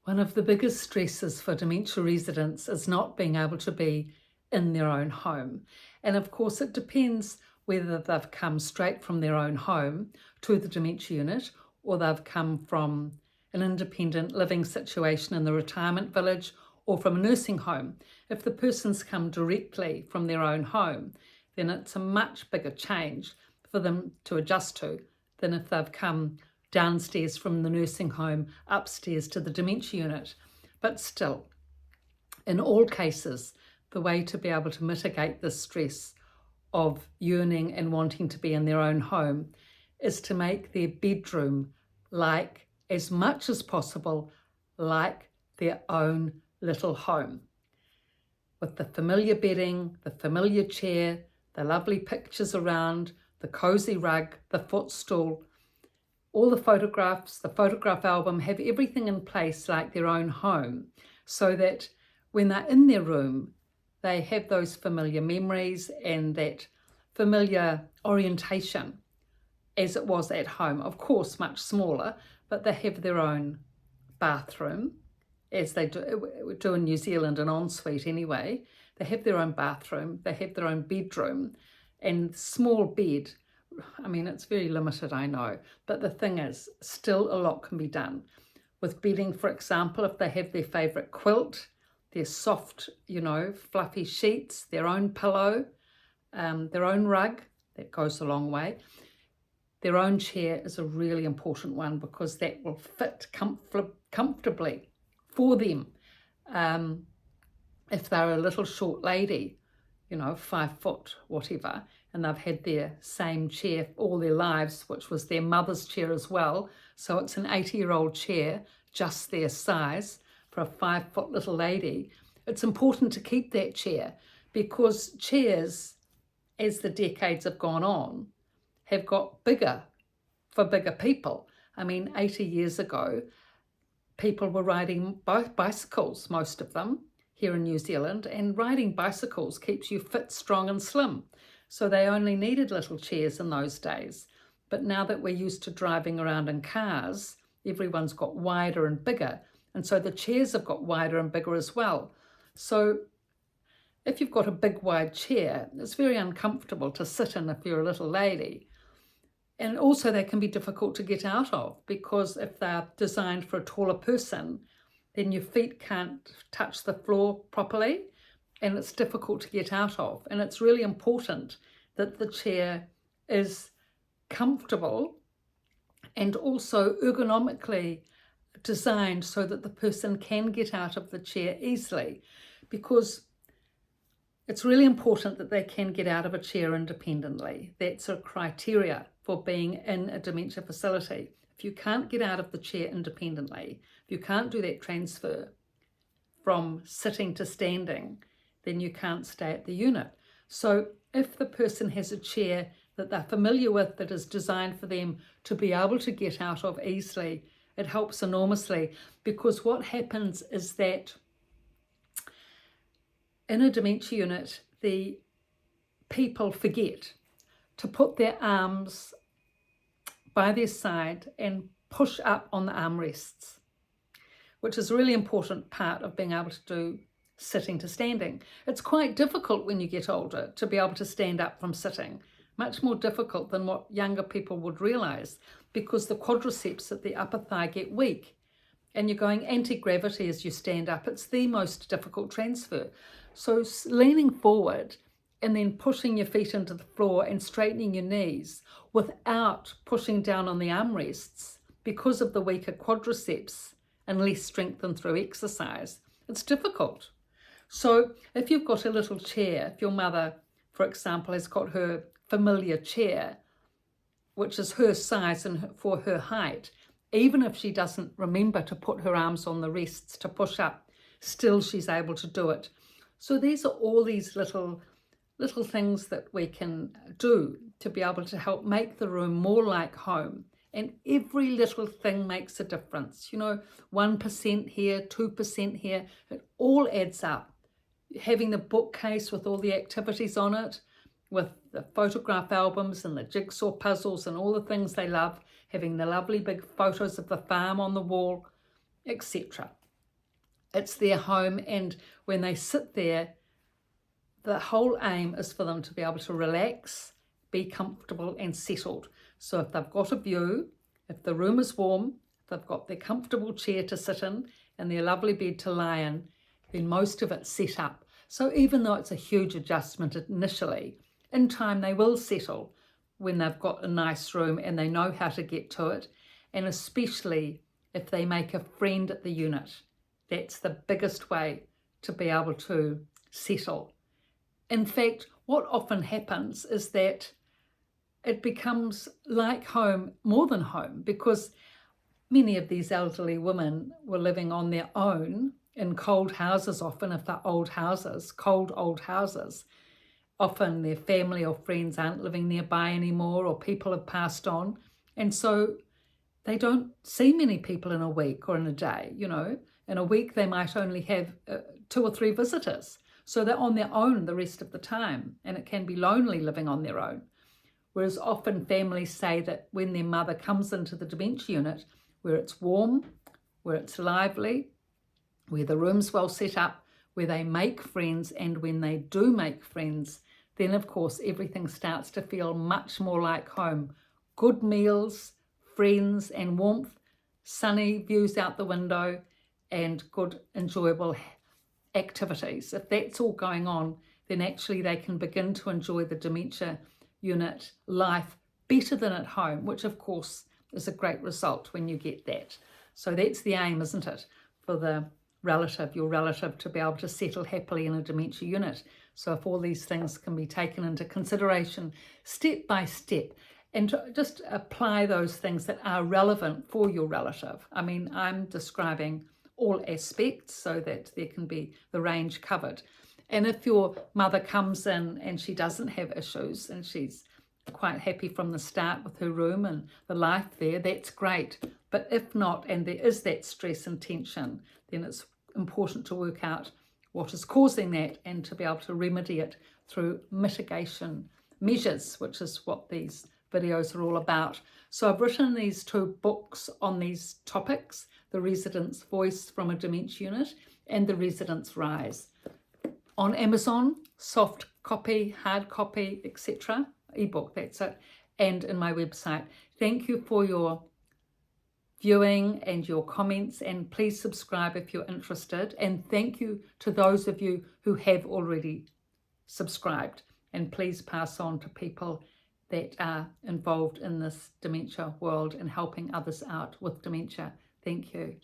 One of the biggest stresses for dementia residents is not being able to be in their own home. And of course, it depends whether they've come straight from their own home to the dementia unit or they've come from an independent living situation in the retirement village or from a nursing home. If the person's come directly from their own home, then it's a much bigger change for them to adjust to than if they've come downstairs from the nursing home upstairs to the dementia unit. But still, in all cases, the way to be able to mitigate the stress of yearning and wanting to be in their own home is to make their bedroom like, as much as possible, like their own little home. With the familiar bedding, the familiar chair, the lovely pictures around, the cozy rug, the footstool, all the photographs, the photograph album, have everything in place like their own home so that when they're in their room, they have those familiar memories and that familiar orientation as it was at home. Of course, much smaller, but they have their own bathroom, as they do in New Zealand, an ensuite anyway. They have their own bathroom, they have their own bedroom and small bed. I mean, it's very limited, I know, but the thing is, still a lot can be done. With bedding, for example, if they have their favourite quilt, their soft, fluffy sheets, their own pillow, their own rug, that goes a long way. Their own chair is a really important one because that will fit comfortably for them. If they're a little short lady, 5 foot, whatever, and they've had their same chair all their lives, which was their mother's chair as well. So it's an 80-year-old chair, just their size for a 5 foot little lady. It's important to keep that chair because chairs, as the decades have gone on, have got bigger for bigger people. I mean, 80 years ago, people were riding bicycles, most of them, here in New Zealand, and riding bicycles keeps you fit, strong and slim. So they only needed little chairs in those days. But now that we're used to driving around in cars, everyone's got wider and bigger. And so the chairs have got wider and bigger as well. So if you've got a big wide chair, it's very uncomfortable to sit in if you're a little lady. And also they can be difficult to get out of because if they're designed for a taller person, then your feet can't touch the floor properly and it's difficult to get out of. And it's really important that the chair is comfortable and also ergonomically designed so that the person can get out of the chair easily, because it's really important that they can get out of a chair independently. That's a criteria for being in a dementia facility. If you can't get out of the chair independently, if you can't do that transfer from sitting to standing, then you can't stay at the unit. So if the person has a chair that they're familiar with, that is designed for them to be able to get out of easily, it helps enormously, because what happens is that in a dementia unit, the people forget to put their arms by their side and push up on the armrests, which is a really important part of being able to do sitting to standing. It's quite difficult when you get older to be able to stand up from sitting, much more difficult than what younger people would realise, because the quadriceps at the upper thigh get weak and you're going anti-gravity as you stand up. It's the most difficult transfer. So leaning forward and then pushing your feet into the floor and straightening your knees without pushing down on the armrests because of the weaker quadriceps and less strengthened through exercise, it's difficult. So if you've got a little chair, if your mother, for example, has got her familiar chair, which is her size and for her height, even if she doesn't remember to put her arms on the rests to push up, still she's able to do it. So these are all these little things that we can do to be able to help make the room more like home. And every little thing makes a difference. 1% here, 2% here, it all adds up. Having the bookcase with all the activities on it, with the photograph albums and the jigsaw puzzles and all the things they love, having the lovely big photos of the farm on the wall, etc. It's their home, and when they sit there, the whole aim is for them to be able to relax, be comfortable and settled. So if they've got a view, if the room is warm, if they've got their comfortable chair to sit in and their lovely bed to lie in, then most of it's set up. So even though it's a huge adjustment initially, in time they will settle when they've got a nice room and they know how to get to it. And especially if they make a friend at the unit, that's the biggest way to be able to settle. In fact, what often happens is that it becomes like home more than home, because many of these elderly women were living on their own in cold houses, often if they're old houses, cold old houses. Often their family or friends aren't living nearby anymore, or people have passed on. And so they don't see many people in a week or in a day. In a week they might only have 2 or 3 visitors. So they're on their own the rest of the time, and it can be lonely living on their own. Whereas often families say that when their mother comes into the dementia unit, where it's warm, where it's lively, where the room's well set up, where they make friends, and when they do make friends, then of course everything starts to feel much more like home. Good meals, friends and warmth, sunny views out the window, and good enjoyable activities. If that's all going on, then actually they can begin to enjoy the dementia unit life better than at home, which of course is a great result when you get that. So that's the aim, isn't it, for the relative, your relative, to be able to settle happily in a dementia unit. So if all these things can be taken into consideration step by step, and just apply those things that are relevant for your relative. I mean, I'm describing all aspects so that there can be the range covered. And if your mother comes in and she doesn't have issues and she's quite happy from the start with her room and the life there, that's great. But if not, and there is that stress and tension, then it's important to work out what is causing that and to be able to remedy it through mitigation measures, which is what these videos are all about. So I've written these 2 books on these topics, The Resident's Voice from a Dementia Unit and The Resident's Rise. On Amazon, soft copy, hard copy, etc. Ebook, that's it. And in my website. Thank you for your viewing and your comments, and please subscribe if you're interested. And thank you to those of you who have already subscribed. And please pass on to people that are involved in this dementia world and helping others out with dementia. Thank you.